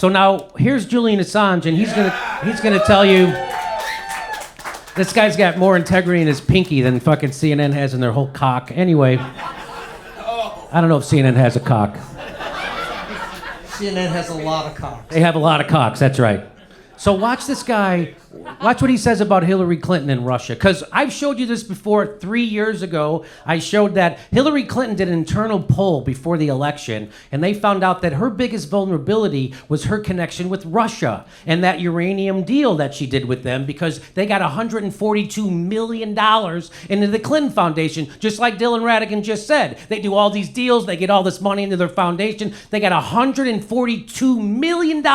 So now here's Julian Assange, and he's gonna tell you this guy's got more integrity in his pinky than fucking CNN has in their whole cock. Anyway, I don't know if CNN has a cock. CNN has a lot of cocks. They have a lot of cocks. That's right. So watch this guy. Watch what he says about Hillary Clinton and Russia. Because I've showed you this before 3 years ago. I showed that Hillary Clinton did an internal poll before the election, and they found out that her biggest vulnerability was her connection with Russia and that uranium deal that she did with them, because they got $142 million into the Clinton Foundation, just like Dylan Ratigan just said. They do all these deals. They get all this money into their foundation. They got $142 million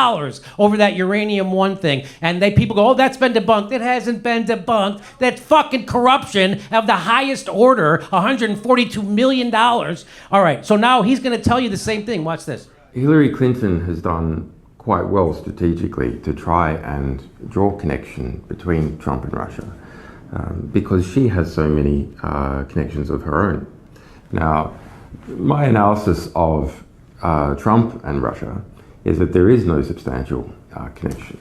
over that Uranium One thing. And people go, oh, that's been debunked. It hasn't been debunked. That fucking corruption of the highest order, $142 million. All right, so now he's going to tell you the same thing. Watch this. Hillary Clinton has done quite well strategically to try and draw connection between Trump and Russia because she has so many connections of her own. Now, my analysis of Trump and Russia is that there is no substantial connection.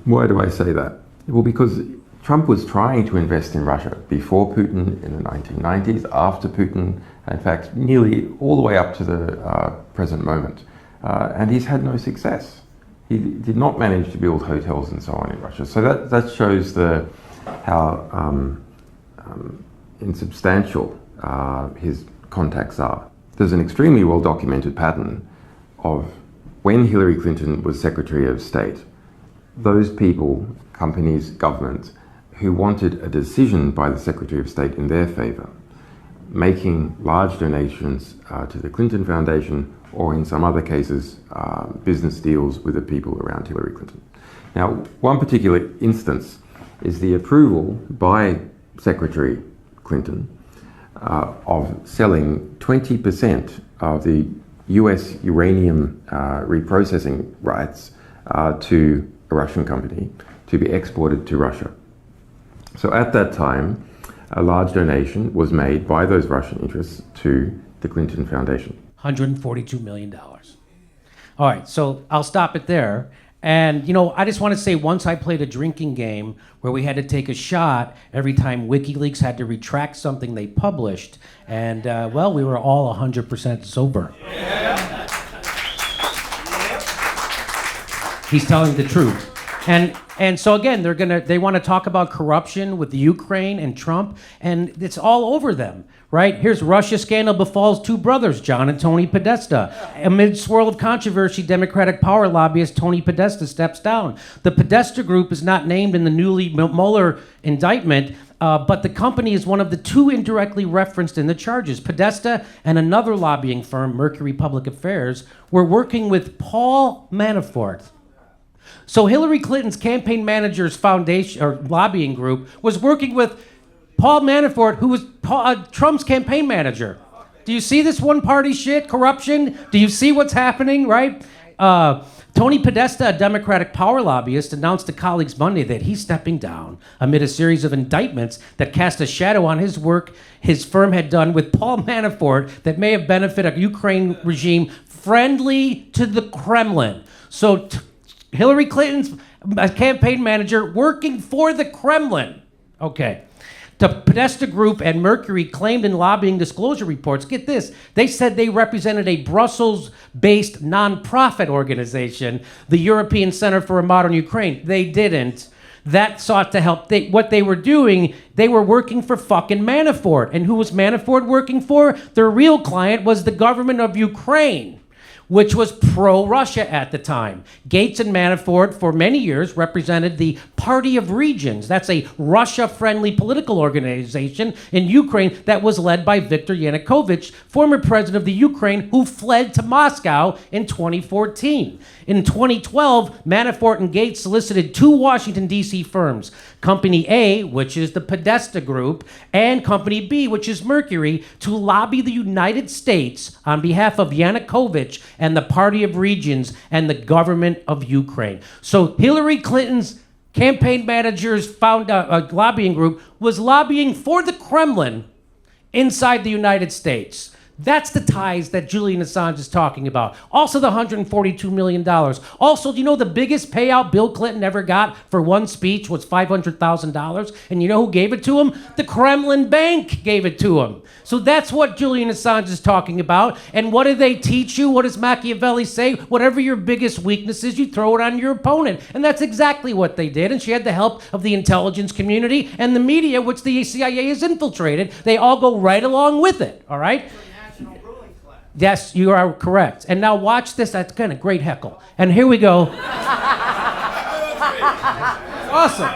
Why do I say that? Well, because Trump was trying to invest in Russia before Putin in the 1990s, after Putin, in fact, nearly all the way up to the present moment. And he's had no success. He did not manage to build hotels and so on in Russia. So that shows how insubstantial his contacts are. There's an extremely well-documented pattern of when Hillary Clinton was Secretary of State, those people, companies, governments, who wanted a decision by the Secretary of State in their favor, making large donations to the Clinton Foundation, or in some other cases, business deals with the people around Hillary Clinton. Now, one particular instance is the approval by Secretary Clinton of selling 20% of the US uranium reprocessing rights to a Russian company to be exported to Russia. So at that time, a large donation was made by those Russian interests to the Clinton Foundation. $142 million. All right, so I'll stop it there. And, I just want to say, once I played a drinking game where we had to take a shot every time WikiLeaks had to retract something they published. And, we were all 100% sober. Yeah. He's telling the truth. And so again, they want to talk about corruption with the Ukraine and Trump, and it's all over them, right? Here's Russia scandal befalls two brothers, John and Tony Podesta. Amid swirl of controversy, Democratic power lobbyist Tony Podesta steps down. The Podesta Group is not named in the newly Mueller indictment, but the company is one of the two indirectly referenced in the charges. Podesta and another lobbying firm, Mercury Public Affairs, were working with Paul Manafort. So Hillary Clinton's campaign manager's foundation or lobbying group was working with Paul Manafort, who was Trump's campaign manager. Do you see this one-party shit, corruption? Do you see what's happening, right? Tony Podesta, a Democratic power lobbyist, announced to colleagues Monday that he's stepping down amid a series of indictments that cast a shadow on his work his firm had done with Paul Manafort that may have benefited a Ukraine regime friendly to the Kremlin. So Hillary Clinton's campaign manager working for the Kremlin. Okay. The Podesta Group and Mercury claimed in lobbying disclosure reports, get this, they said they represented a Brussels-based nonprofit organization, the European Center for a Modern Ukraine. They didn't. That sought to help. What they were doing, they were working for fucking Manafort. And who was Manafort working for? Their real client was the government of Ukraine, which was pro-Russia at the time. Gates and Manafort, for many years, represented the Party of Regions. That's a Russia-friendly political organization in Ukraine that was led by Viktor Yanukovych, former president of the Ukraine, who fled to Moscow in 2014. In 2012, Manafort and Gates solicited two Washington, D.C. firms, Company A, which is the Podesta Group, and Company B, which is Mercury, to lobby the United States on behalf of Yanukovych and the Party of Regions and the government of Ukraine. So Hillary Clinton's campaign manager's lobbying group was lobbying for the Kremlin inside the United States. That's the ties that Julian Assange is talking about. Also the $142 million. Also, do you know the biggest payout Bill Clinton ever got for one speech was $500,000? And you know who gave it to him? The Kremlin Bank gave it to him. So that's what Julian Assange is talking about. And what do they teach you? What does Machiavelli say? Whatever your biggest weakness is, you throw it on your opponent. And that's exactly what they did. And she had the help of the intelligence community and the media, which the CIA has infiltrated. They all go right along with it, all right? Yes, you are correct. And now watch this. That's kind of great heckle. And here we go. Awesome.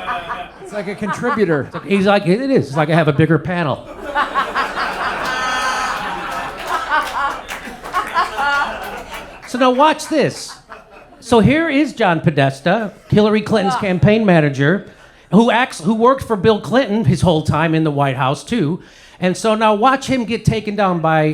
It's like a contributor. He's like, it is. It's like I have a bigger panel. So now watch this. So here is John Podesta, Hillary Clinton's campaign manager, who worked for Bill Clinton his whole time in the White House too. And so now watch him get taken down by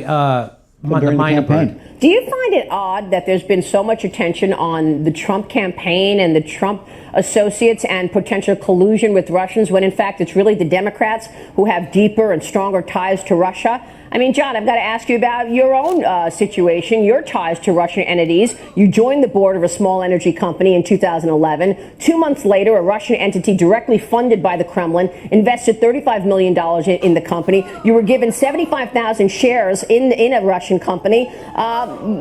during the campaign. Do you find it odd that there's been so much attention on the Trump campaign and the Trump associates and potential collusion with Russians when in fact it's really the Democrats who have deeper and stronger ties to Russia? I mean, John, I've got to ask you about your own situation, your ties to Russian entities. You joined the board of a small energy company in 2011. 2 months later, a Russian entity directly funded by the Kremlin invested $35 million in the company. You were given 75,000 shares in a Russian company,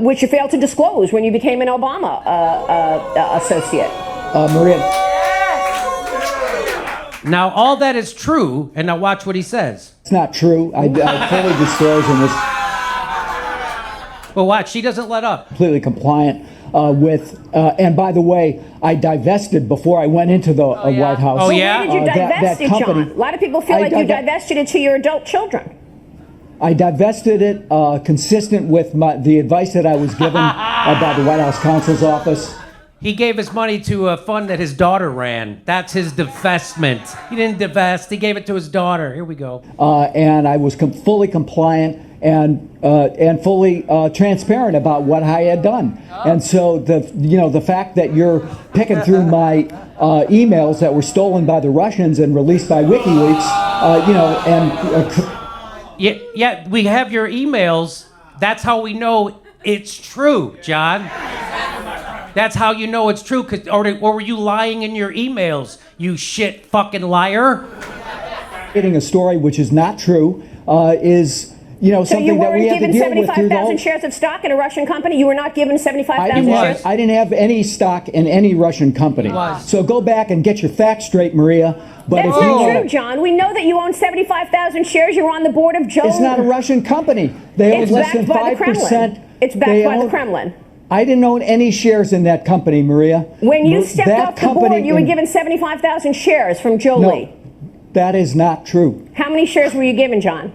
which you failed to disclose when you became an Obama associate. Maria. Now, all that is true, and now watch what he says. It's not true. I fully disclose and was Well, watch. She doesn't let up. completely compliant with, and by the way, I divested before I went into the White House. Oh, yeah? Where did you divest it, John? A lot of people feel like you divested it to your adult children. I divested it consistent with the advice that I was given by the White House counsel's office. He gave his money to a fund that his daughter ran. That's his divestment. He didn't divest. He gave it to his daughter. Here we go. And I was fully compliant and fully transparent about what I had done. And so the fact that you're picking through my emails that were stolen by the Russians and released by WikiLeaks, Yeah, we have your emails. That's how we know it's true, John. That's how you know it's true. Or were you lying in your emails, you shit fucking liar? Getting a story which is not true is something that we have to deal with. So you weren't given 75,000 shares of stock in a Russian company? You were not given 75,000 shares? I didn't have any stock in any Russian company. So go back and get your facts straight, Maria. But That's not true, John. We know that you own 75,000 shares. You were on the board of Joe. It's not a Russian company. They own less than 5%. It's backed by the Kremlin. I didn't own any shares in that company, Maria. When you stepped off the board, you were given 75,000 shares from Jolie. No, that is not true. How many shares were you given, John?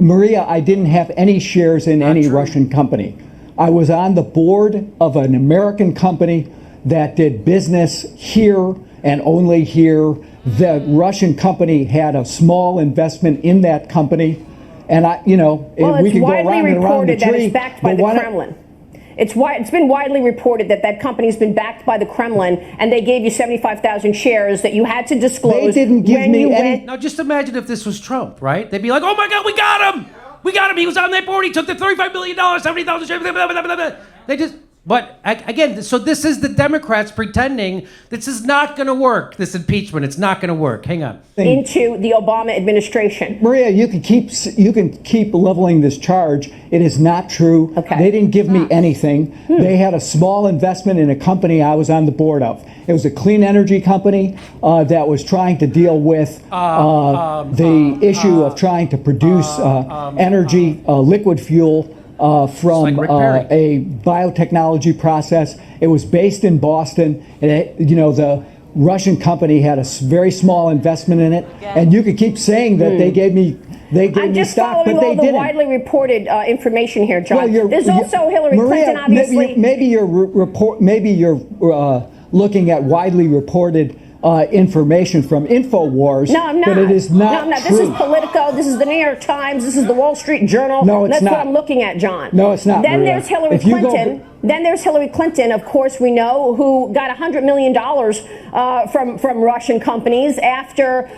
Maria, I didn't have any shares in any Russian company. I was on the board of an American company that did business here and only here. The Russian company had a small investment in that company. And we can go around and around the tree. It's widely reported that it's backed by the Kremlin. It's been widely reported that company's been backed by the Kremlin, and they gave you 75,000 shares that you had to disclose. They didn't give me any. Now, just imagine if this was Trump, right? They'd be like, "Oh my God, we got him! We got him! He was on that board. He took the $35 million, 70,000 shares." Blah, blah, blah, blah, blah. They just. But again, so this is the Democrats pretending this is not going to work. This impeachment, it's not going to work. Hang on. Into the Obama administration. Maria, you can keep leveling this charge. It is not true. Okay. They didn't give me anything. They had a small investment in a company I was on the board of. It was a clean energy company that was trying to deal with the issue of trying to produce energy, liquid fuel. From like a biotechnology process. It was based in Boston. The Russian company had a very small investment in it, and you could keep saying that they gave me stock, but they didn't. I'm just following all the widely reported information here, John. There's also Hillary Clinton, obviously. Maybe you're looking at widely reported information from InfoWars. No, I'm not. But it is not No, I'm not. true. This is Politico. This is the New York Times. This is the Wall Street Journal. No, it's That's not. what I'm looking at, John. No, it's not. Then Maria. there's Hillary Clinton. Then there's Hillary Clinton, of course, we know, who got $100 million from Russian companies after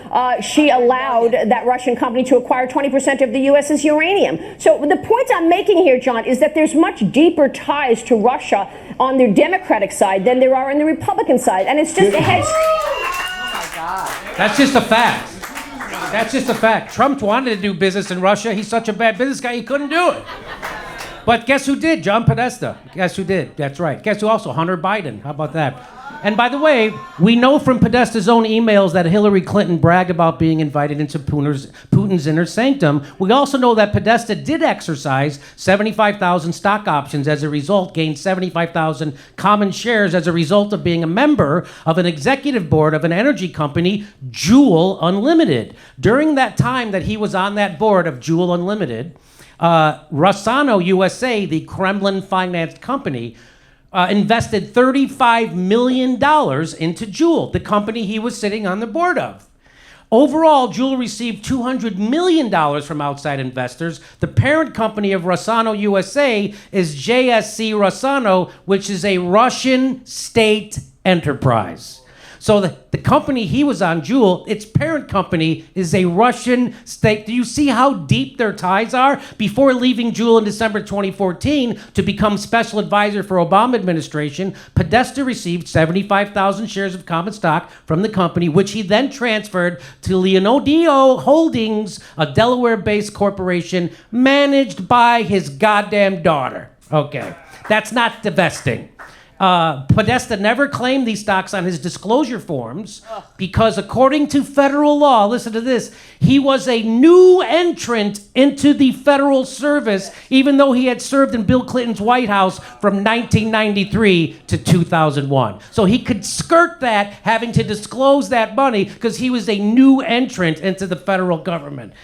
she allowed that Russian company to acquire 20% of the U.S.'s uranium. So the point I'm making here, John, is that there's much deeper ties to Russia on the Democratic side than there are on the Republican side. And it's just a hedge. Oh, my God. That's just a fact. That's just a fact. Trump wanted to do business in Russia. He's such a bad business guy, he couldn't do it. But guess who did? John Podesta. Guess who did? That's right. Guess who also? Hunter Biden. How about that? And by the way, we know from Podesta's own emails that Hillary Clinton bragged about being invited into Putin's inner sanctum. We also know that Podesta did exercise 75,000 stock options as a result, gained 75,000 common shares as a result of being a member of an executive board of an energy company, Juul Unlimited. During that time that he was on that board of Juul Unlimited, Rossano USA, the Kremlin-financed company, invested $35 million into Juul, the company he was sitting on the board of. Overall, Juul received $200 million from outside investors. The parent company of Rossano USA is JSC Rossano, which is a Russian state enterprise. So the company he was on, Juul, its parent company is a Russian state. Do you see how deep their ties are? Before leaving Juul in December 2014 to become special advisor for Obama administration, Podesta received 75,000 shares of common stock from the company, which he then transferred to Leonardo Holdings, a Delaware-based corporation managed by his goddamn daughter. Okay, that's not divesting. Podesta never claimed these stocks on his disclosure forms because, according to federal law, listen to this, he was a new entrant into the federal service, even though he had served in Bill Clinton's White House from 1993 to 2001. So he could skirt that, having to disclose that money, because he was a new entrant into the federal government.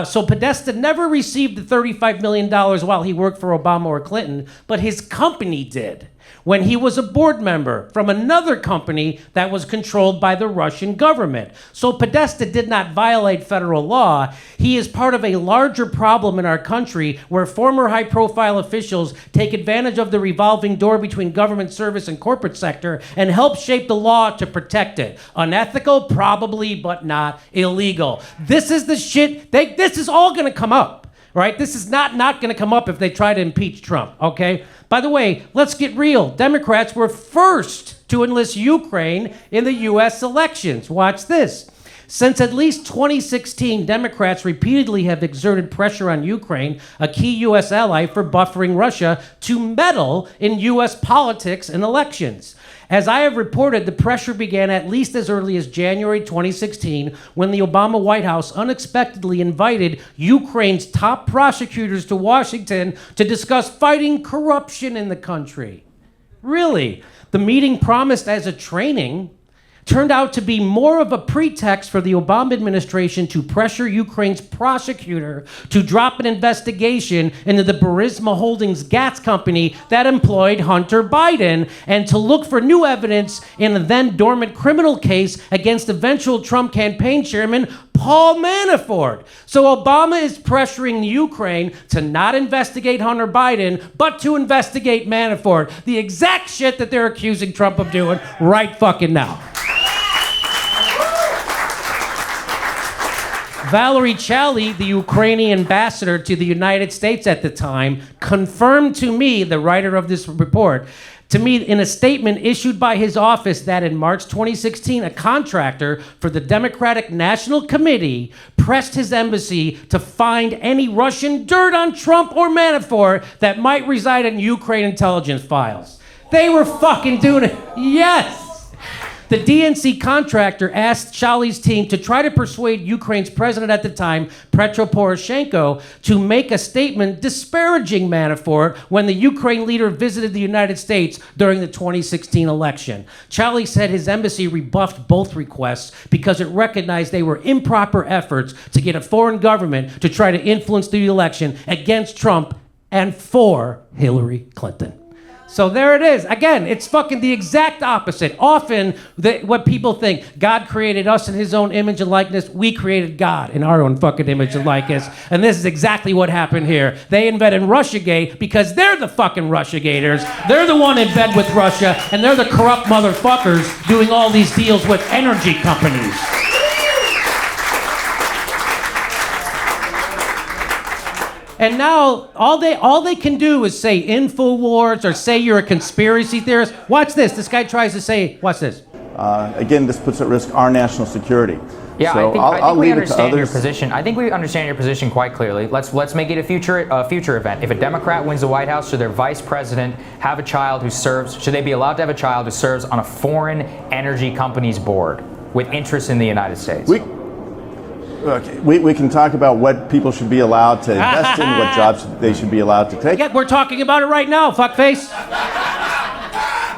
So Podesta never received the $35 million while he worked for Obama or Clinton, but his company did, when he was a board member from another company that was controlled by the Russian government. So Podesta did not violate federal law. He is part of a larger problem in our country where former high-profile officials take advantage of the revolving door between government service and corporate sector and help shape the law to protect it. Unethical? Probably, but not illegal. This is the shit, this is all gonna come up, right? This is not gonna come up if they try to impeach Trump, okay? By the way, let's get real. Democrats were first to enlist Ukraine in the U.S. elections. Watch this. Since at least 2016, Democrats repeatedly have exerted pressure on Ukraine, a key U.S. ally, for buffering Russia to meddle in U.S. politics and elections. As I have reported, the pressure began at least as early as January 2016, when the Obama White House unexpectedly invited Ukraine's top prosecutors to Washington to discuss fighting corruption in the country. Really? The meeting, promised as a training, turned out to be more of a pretext for the Obama administration to pressure Ukraine's prosecutor to drop an investigation into the Burisma Holdings gas company that employed Hunter Biden, and to look for new evidence in a then dormant criminal case against eventual Trump campaign chairman Paul Manafort. So Obama is pressuring Ukraine to not investigate Hunter Biden, but to investigate Manafort. The exact shit that they're accusing Trump of doing right fucking now. Valerie Chali, the Ukrainian ambassador to the United States at the time, confirmed to me, the writer of this report, to me in a statement issued by his office, that in March 2016, a contractor for the Democratic National Committee pressed his embassy to find any Russian dirt on Trump or Manafort that might reside in Ukraine intelligence files. They were fucking doing it. Yes! The DNC contractor asked Chali's team to try to persuade Ukraine's president at the time, Petro Poroshenko, to make a statement disparaging Manafort when the Ukraine leader visited the United States during the 2016 election. Chali said his embassy rebuffed both requests because it recognized they were improper efforts to get a foreign government to try to influence the election against Trump and for Hillary Clinton. So there it is. Again, it's fucking the exact opposite. Often, what people think, God created us in his own image and likeness. We created God in our own fucking image and likeness. And this is exactly what happened here. They invented Russiagate because they're the fucking Russiagators. They're the one in bed with Russia, and they're the corrupt motherfuckers doing all these deals with energy companies. And now, all they can do is say InfoWars or say you're a conspiracy theorist. Watch this. This guy tries to say, watch this. Again, this puts at risk our national security. Yeah, so I think we leave it to understand your others. position. I think we understand your position quite clearly. Let's make it a future event. If a Democrat wins the White House, should their vice president have a child who serves? Should they be allowed to have a child who serves on a foreign energy company's board with interest in the United States? We can talk about what people should be allowed to invest in, what jobs they should be allowed to take. Yeah, we're talking about it right now, fuckface.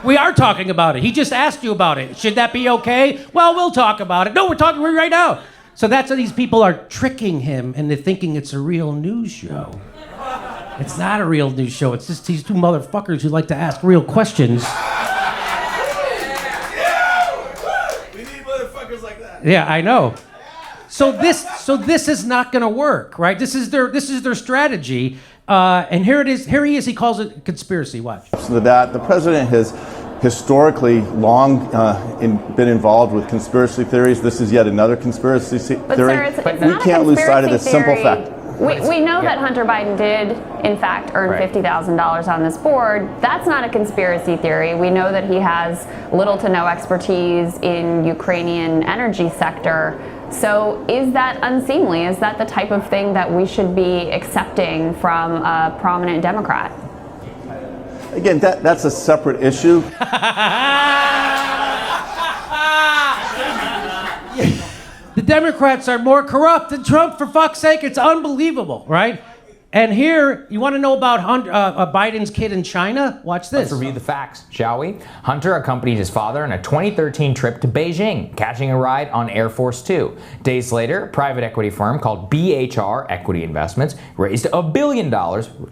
We are talking about it. He just asked you about it. Should that be okay? Well, we'll talk about it. No, we're talking right now. So that's how these people are tricking him into thinking it's a real news show. It's not a real news show. It's just these two motherfuckers who like to ask real questions. We need motherfuckers like that. Yeah, I know. So this is not going to work, right? This is their strategy, and here it is. Here he is. He calls it conspiracy. Watch. So that the president has historically long been involved with conspiracy theories. This is yet another conspiracy theory. Sir, it's we not can't a lose sight of this conspiracy simple theory. fact. We know that Hunter Biden did, in fact, earn $50,000 on this board. That's not a conspiracy theory. We know that he has little to no expertise in Ukrainian energy sector. So is that unseemly? Is that the type of thing that we should be accepting from a prominent Democrat? Again, that's a separate issue. The Democrats are more corrupt than Trump, for fuck's sake. It's unbelievable, right? And here, you want to know about Biden's kid in China? Watch this. Let's review the facts, shall we? Hunter accompanied his father on a 2013 trip to Beijing, catching a ride on Air Force Two. Days later, a private equity firm called BHR Equity Investments raised $1 billion,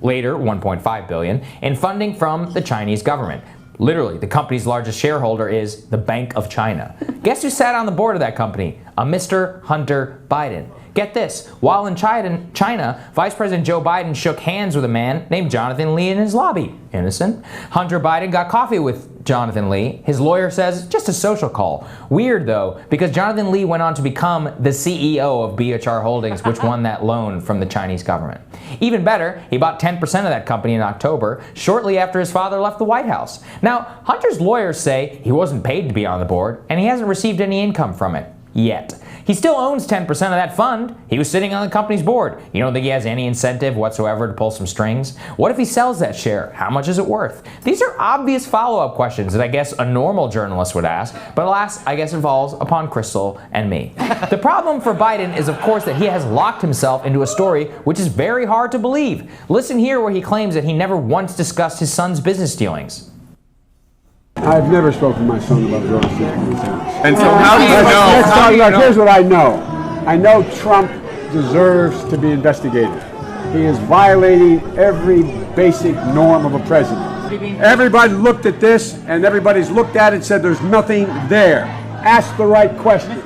later $1.5 billion, in funding from the Chinese government. Literally, the company's largest shareholder is the Bank of China. Guess who sat on the board of that company? A Mr. Hunter Biden. Get this, while in China, Vice President Joe Biden shook hands with a man named Jonathan Lee in his lobby. Innocent. Hunter Biden got coffee with Jonathan Lee. His lawyer says just a social call. Weird though, because Jonathan Lee went on to become the CEO of BHR Holdings, which won that loan from the Chinese government. Even better, he bought 10% of that company in October, shortly after his father left the White House. Now, Hunter's lawyers say he wasn't paid to be on the board, and he hasn't received any income from it. Yet. He still owns 10% of that fund. He was sitting on the company's board. You don't think he has any incentive whatsoever to pull some strings? What if he sells that share? How much is it worth? These are obvious follow-up questions that I guess a normal journalist would ask, but alas, I guess it falls upon Crystal and me. The problem for Biden is, of course, that he has locked himself into a story which is very hard to believe. Listen here where he claims that he never once discussed his son's business dealings. I've never spoken to my son about real estate. And so how do you know? Let's talk about, here's what I know. I know Trump deserves to be investigated. He is violating every basic norm of a president. Everybody looked at this, and everybody's looked at it and said there's nothing there. Ask the right question.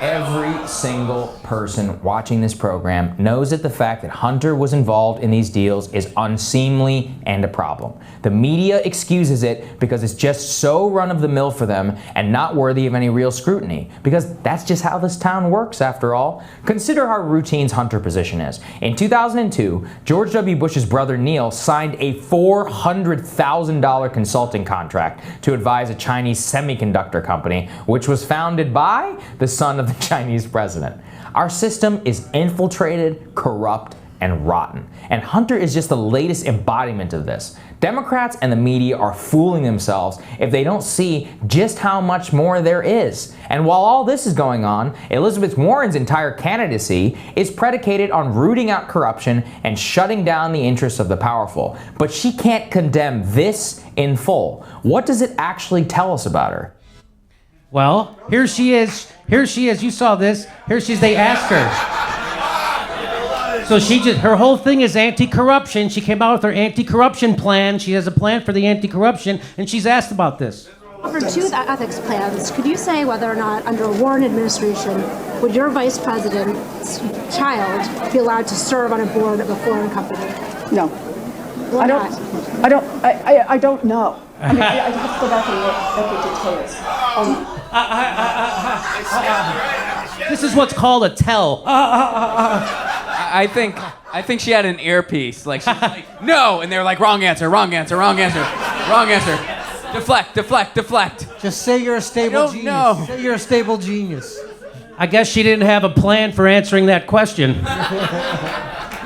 Every single person watching this program knows that the fact that Hunter was involved in these deals is unseemly and a problem. The media excuses it because it's just so run-of-the-mill for them and not worthy of any real scrutiny, because that's just how this town works after all. Consider how routine's Hunter position is. In 2002, George W. Bush's brother Neil signed a $400,000 consulting contract to advise a Chinese semiconductor company, which was founded by the son of the Chinese president. Our system is infiltrated, corrupt, and rotten. And Hunter is just the latest embodiment of this. Democrats and the media are fooling themselves if they don't see just how much more there is. And while all this is going on, Elizabeth Warren's entire candidacy is predicated on rooting out corruption and shutting down the interests of the powerful. But she can't condemn this in full. What does it actually tell us about her? Well, here she is. Here she is. You saw this. Here she is. They asked her. So her whole thing is anti-corruption. She came out with her anti-corruption plan. She has a plan for the anti-corruption, and she's asked about this. For two ethics plans, could you say whether or not under a Warren administration would your vice president's child be allowed to serve on a board of a foreign company? No. Why not? I don't know. I mean, I have to go back and look at details. This is what's called a tell. I think she had an earpiece. Like, she's like, no, and they're like, wrong answer, wrong answer, wrong answer, wrong answer. Deflect, deflect, deflect. Just say you're a stable genius. No. Say you're a stable genius. I guess she didn't have a plan for answering that question.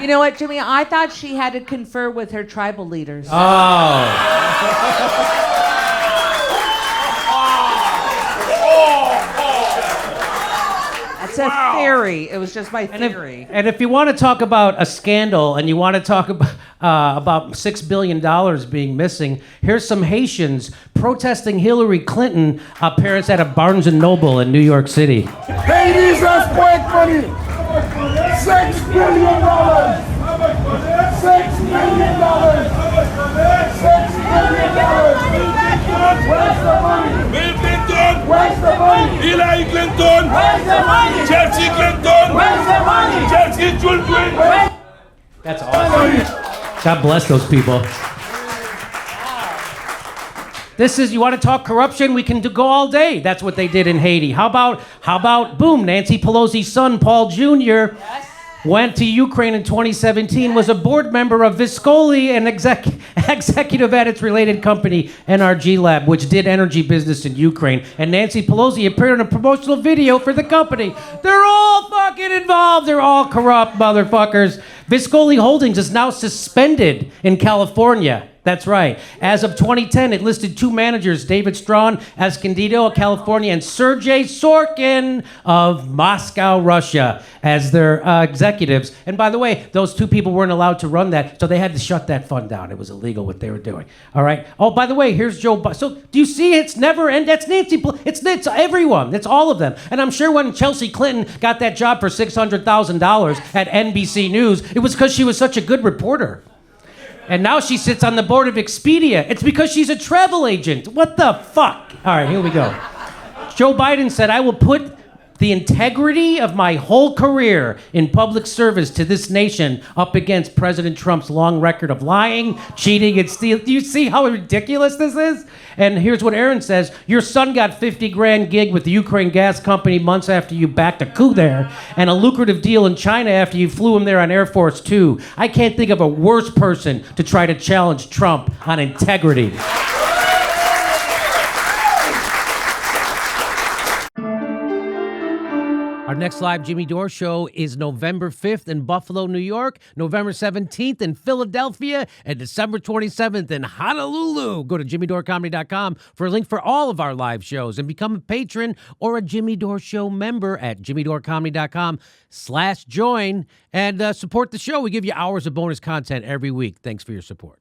You know what, Jimmy? I thought she had to confer with her tribal leaders. Oh. That's a theory. It was just my theory. And if you want to talk about a scandal and you want to talk about $6 billion being missing, here's some Haitians protesting Hillary Clinton appearance at a Barnes & Noble in New York City. Haiti's has quick money. $6 billion. $6 billion. $6 billion. Where's the money? Bill Clinton. Where's the money? Hillary Clinton. Where's the money? Chelsea Clinton. Where's the money? Chelsea children. That's awesome. God bless those people. This is, you want to talk corruption? We can go all day. That's what they did in Haiti. How about boom, Nancy Pelosi's son, Paul Jr., went to Ukraine in 2017, was a board member of Viscoli, an executive at its related company, NRG Lab, which did energy business in Ukraine. And Nancy Pelosi appeared in a promotional video for the company. They're all fucking involved. They're all corrupt motherfuckers. Viscoli Holdings is now suspended in California. That's right. As of 2010, it listed two managers, David Strawn, Escondido of California, and Sergei Sorkin of Moscow, Russia, as their executives. And by the way, those two people weren't allowed to run that, so they had to shut that fund down. It was illegal what they were doing. All right. Oh, by the way, here's Joe Biden. So do you see it's never end? That's Nancy. It's everyone. It's all of them. And I'm sure when Chelsea Clinton got that job for $600,000 at NBC News, it was because she was such a good reporter. And now she sits on the board of Expedia. It's because she's a travel agent. What the fuck? All right, here we go. Joe Biden said, I will put the integrity of my whole career in public service to this nation up against President Trump's long record of lying, cheating, and stealing. Do you see how ridiculous this is? And here's what Aaron says. Your son got $50,000 gig with the Ukraine gas company months after you backed a coup there, and a lucrative deal in China after you flew him there on Air Force 2. I can't think of a worse person to try to challenge Trump on integrity. Our next live Jimmy Dore show is November 5th in Buffalo, New York, November 17th in Philadelphia, and December 27th in Honolulu. Go to jimmydorcomedy.com for a link for all of our live shows and become a patron or a Jimmy Dore Show member at jimmydorcomedy.com/join and support the show. We give you hours of bonus content every week. Thanks for your support.